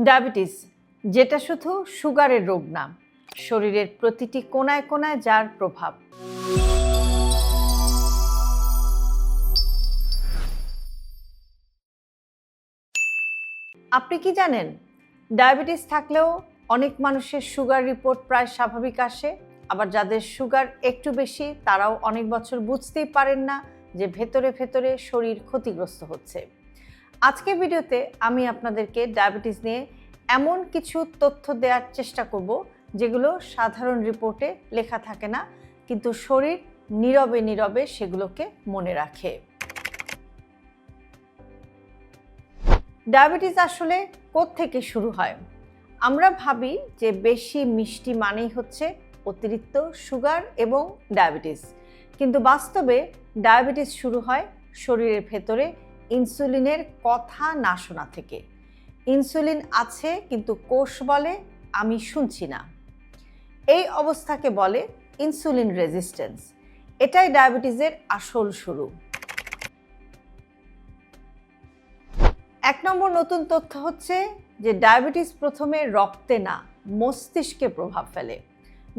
Diabetes, যেটা শুধু সুগারের রোগ না, শরীরের প্রতিটি কোণায় কোণায় যার প্রভাব। আপনি কি জানেন, ডায়াবেটিস থাকলেও অনেক মানুষের সুগার রিপোর্ট প্রায় স্বাভাবিক আসে, আবার যাদের সুগার একটু বেশি তারাও অনেক বছর বুঝতেই পারেন না যে ভেতরে ভেতরে শরীর ক্ষতিগ্রস্ত হচ্ছে। আজকের ভিডিওতে আমি আপনাদেরকে ডায়াবেটিস নিয়ে এমন কিছু তথ্য দেওয়ার চেষ্টা করব যেগুলো সাধারণ রিপোর্টে লেখা থাকে না, কিন্তু শরীর নীরবে নীরবে সেগুলোকে মনে রাখে। ডায়াবেটিস আসলে কোত্থেকে শুরু হয়? আমরা ভাবি যে বেশি মিষ্টি মানেই হচ্ছে অতিরিক্ত সুগার এবং ডায়াবেটিস, কিন্তু বাস্তবে ডায়াবেটিস শুরু হয় শরীরের ভেতরে ইনসুলিনের কথা না শোনা থেকে। ইনসুলিন আছে কিন্তু কোষ বলে আমি শুনছি না। এই অবস্থাকে বলে ইনসুলিন রেজিস্ট্যান্স। এটাই ডায়াবেটিসের আসল শুরু। এক নম্বর নতুন তথ্য হচ্ছে যে ডায়াবেটিস প্রথমে রক্তে না, মস্তিষ্কে প্রভাব ফেলে।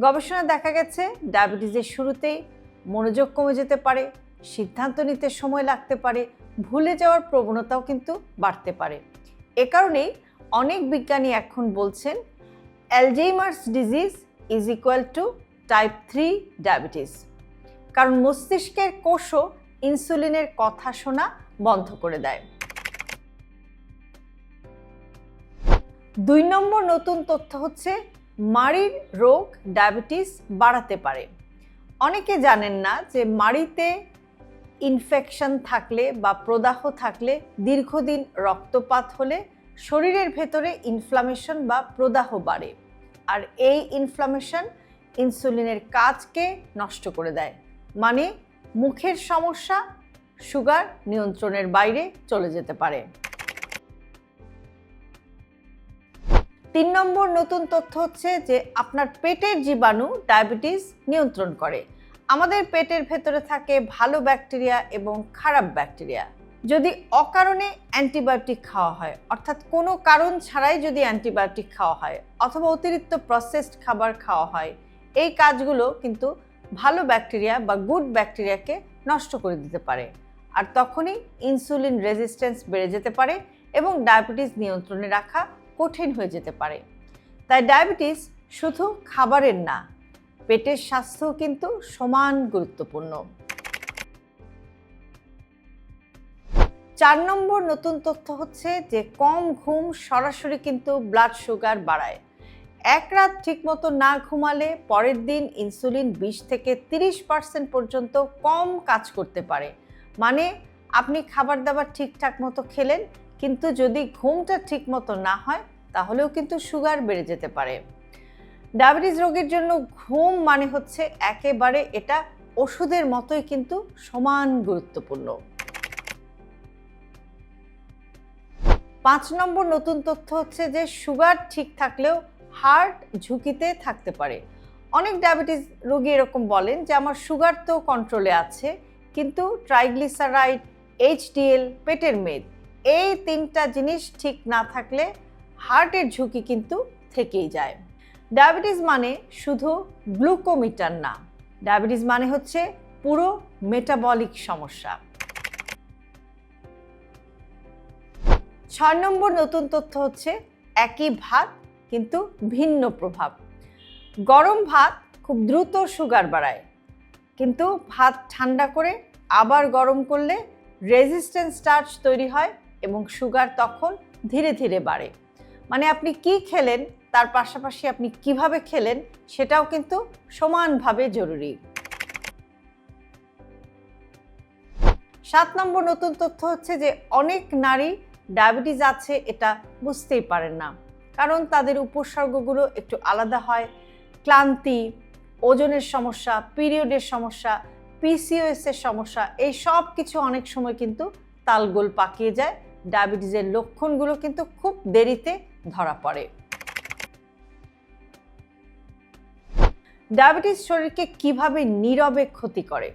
গবেষণায় দেখা গেছে ডায়াবেটিসের শুরুতেই মনোযোগ কমে যেতে পারে, সিদ্ধান্ত নিতে সময় লাগতে পারে, ভুলে যাওয়ার প্রবণতাও কিন্তু বাড়তে পারে। এ কারণেই অনেক বিজ্ঞানী এখন বলছেন Alzheimer's disease is equal to type 3 diabetes, কারণ মস্তিষ্কের কোষও ইনসুলিনের কথা শোনা বন্ধ করে দেয়। 2 নম্বর নতুন তথ্য হচ্ছে মাড়ির রোগ ডায়াবেটিস বাড়াতে পারে। অনেকে জানেন না যে মাড়িতে ইনফেকশন থাকলে বা প্রদাহ থাকলে, দীর্ঘদিন রক্তপাত হলে শরীরের ভেতরে ইনফ্লামেশন বা প্রদাহ বাড়ে, আর এই ইনফ্লামেশন ইনসুলিনের কাজকে নষ্ট করে দেয়। মানে মুখের সমস্যা সুগার নিয়ন্ত্রণের বাইরে চলে যেতে পারে। 3 নম্বর নতুন তথ্য হচ্ছে যে আপনার পেটের জীবাণু ডায়াবেটিস নিয়ন্ত্রণ করে। আমাদের পেটের ভেতরে থাকে ভালো ব্যাকটেরিয়া এবং খারাপ ব্যাকটেরিয়া। যদি অকারণে অ্যান্টিবায়োটিক খাওয়া হয়, অর্থাৎ কোনো কারণ ছাড়াই যদি অ্যান্টিবায়োটিক খাওয়া হয় অথবা অতিরিক্ত প্রসেসড খাবার খাওয়া হয়, এই কাজগুলো কিন্তু ভালো ব্যাকটেরিয়া বা গুড ব্যাকটেরিয়াকে নষ্ট করে দিতে পারে, আর তখনই ইনসুলিন রেজিস্ট্যান্স বেড়ে যেতে পারে এবং ডায়াবেটিস নিয়ন্ত্রণে রাখা কঠিন হয়ে যেতে পারে। তাই ডায়াবেটিস শুধু খাবারের না, পেটের স্বাস্থ্য কিন্তু সমান গুরুত্বপূর্ণ। 4 নম্বর নতুন তথ্য হচ্ছে যে কম ঘুম সরাসরি কিন্তু ব্লাড সুগার বাড়ায়। এক রাত ঠিকমতো না ঘুমালে পরের দিন ইনসুলিন 20 থেকে 30% পর্যন্ত কম কাজ করতে পারে। মানে আপনি খাবার দাবার ঠিকঠাক মতো খেলেন, কিন্তু যদি ঘুমটা ঠিক মতো না হয় তাহলেও কিন্তু সুগার বেড়ে যেতে পারে। ডায়াবেটিস রোগীর জন্য ঘুম মানে হচ্ছে একেবারে এটা ওষুধের মতোই কিন্তু সমান গুরুত্বপূর্ণ। 5 নম্বর নতুন তথ্য হচ্ছে যে সুগার ঠিক থাকলেও হার্ট ঝুঁকিতে থাকতে পারে। অনেক ডায়াবেটিস রোগী এরকম বলেন যে আমার সুগার তো কন্ট্রোলে আছে, কিন্তু ট্রাইগ্লিসারাইড, এইচডিএল, পেটের মেদ, এই 3টা জিনিস ঠিক না থাকলে হার্টের ঝুঁকি কিন্তু থেকেই যায়। ডায়াবেটিস মানে শুধু গ্লুকোমিটার না, ডায়াবেটিস মানে হচ্ছে পুরো মেটাবলিক সমস্যা। 6 নম্বর নতুন তথ্য হচ্ছে একই ভাত কিন্তু ভিন্ন প্রভাব। গরম ভাত খুব দ্রুত সুগার বাড়ায়, কিন্তু ভাত ঠান্ডা করে আবার গরম করলে রেজিস্ট্যান্স স্টার্চ তৈরি হয় এবং সুগার তখন ধীরে ধীরে বাড়ে। মানে আপনি কি খেলেন তার পাশাপাশি আপনি কিভাবে খেলেন সেটাও কিন্তু সমানভাবে জরুরি। 7 নম্বর নতুন তথ্য হচ্ছে যে অনেক নারী ডায়াবেটিস আছে এটা বুঝতেই পারেন না, কারণ তাদের উপসর্গগুলো একটু আলাদা হয়। ক্লান্তি, ওজনের সমস্যা, পিরিয়ডের সমস্যা, পিসিওএস এর সমস্যা, এই সব কিছু অনেক সময় কিন্তু তালগোল পাকিয়ে যায়। ডায়াবেটিসের লক্ষণগুলো কিন্তু খুব দেরিতে ধরা পড়ে। ডায়াবেটিস শরীরকে কিভাবে নীরবে ক্ষতি করে?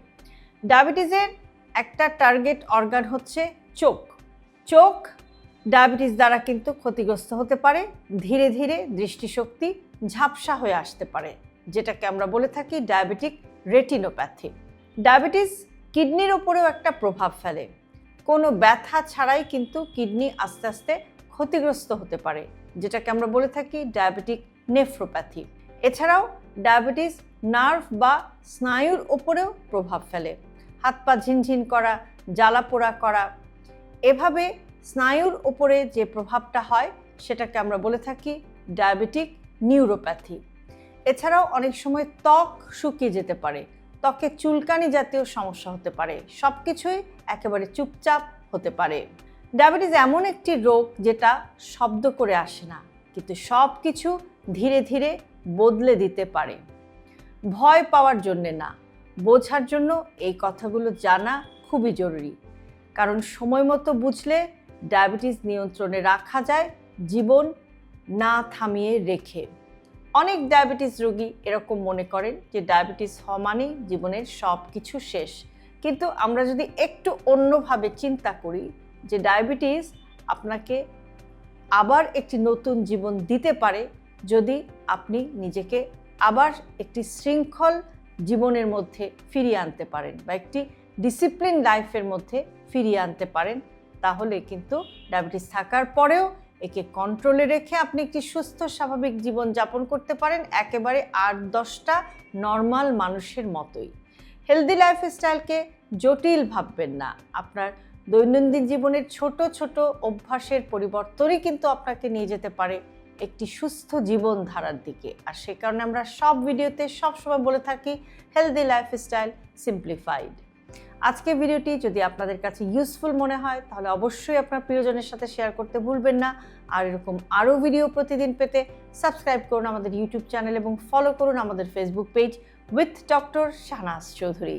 ডায়াবেটিসের একটা টার্গেট অর্গান হচ্ছে চোখ। চোখ ডায়াবেটিস দ্বারা কিন্তু ক্ষতিগ্রস্ত হতে পারে, ধীরে ধীরে দৃষ্টিশক্তি ঝাপসা হয়ে আসতে পারে, যেটাকে আমরা বলে থাকি ডায়াবেটিক রেটিনোপ্যাথি। ডায়াবেটিস কিডনির ওপরেও একটা প্রভাব ফেলে। কোনো ব্যথা ছাড়াই কিন্তু কিডনি আস্তে আস্তে ক্ষতিগ্রস্ত হতে পারে, যেটাকে আমরা বলে থাকি ডায়াবেটিক নেফ্রোপ্যাথি। এছাড়াও ডায়াবেটিস নার্ভ বা স্নায়ুর ওপরেও প্রভাব ফেলে। হাত পা ঝিনঝিন করা, জ্বালাপোড়া করা, এভাবে স্নায়ুর ওপরে যে প্রভাবটা হয় সেটাকে আমরা বলে থাকি ডায়াবেটিক নিউরোপ্যাথি। এছাড়াও অনেক সময় ত্বক শুকিয়ে যেতে পারে, ত্বকে চুলকানি জাতীয় সমস্যা হতে পারে, সব কিছুই একেবারে চুপচাপ হতে পারে। ডায়াবেটিস এমন একটি রোগ যেটা শব্দ করে আসে না, কিন্তু সব কিছু ধীরে ধীরে বদলে দিতে পারে। ভয় পাওয়ার জন্যে না, বোঝার জন্য এই কথাগুলো জানা খুবই জরুরি। কারণ সময় মতো বুঝলে ডায়াবেটিস নিয়ন্ত্রণে রাখা যায়, জীবন না থামিয়ে রেখে। অনেক ডায়াবেটিস রোগী এরকম মনে করেন যে ডায়াবেটিস হওয়া মানেই জীবনের সব কিছু শেষ। কিন্তু আমরা যদি একটু অন্যভাবে চিন্তা করি যে ডায়াবেটিস আপনাকে আবার একটি নতুন জীবন দিতে পারে যদি আপনি নিজেকে আবার একটি শৃঙ্খল জীবনের মধ্যে ফিরিয়ে আনতে পারেন বা একটি ডিসিপ্লিন লাইফের মধ্যে ফিরিয়ে আনতে পারেন, তাহলে কিন্তু ডায়াবেটিস থাকার পরেও একে কন্ট্রোলে রেখে আপনি একটি সুস্থ স্বাভাবিক জীবন যাপন করতে পারেন, একেবারে 8-10টা নর্মাল মানুষের মতোই। হেলদি লাইফস্টাইলকে জটিল ভাববেন না। আপনার দৈনন্দিন জীবনের ছোট ছোট অভ্যাসের পরিবর্তনই কিন্তু আপনাকে নিয়ে যেতে পারে একটি সুস্থ জীবনধারার দিকে। আর সে কারণে আমরা সব ভিডিওতে সবসময় বলে থাকি হেলদি লাইফস্টাইল সিম্পলিফাইড। আজকের ভিডিওটি যদি আপনাদের কাছে ইউজফুল মনে হয় তাহলে অবশ্যই আপনার প্রিয়জনের সাথে শেয়ার করতে ভুলবেন না। আর এরকম আরও ভিডিও প্রতিদিন পেতে সাবস্ক্রাইব করুন আমাদের ইউটিউব চ্যানেল এবং ফলো করুন আমাদের Facebook page with doctor Shahnaz Chowdhury.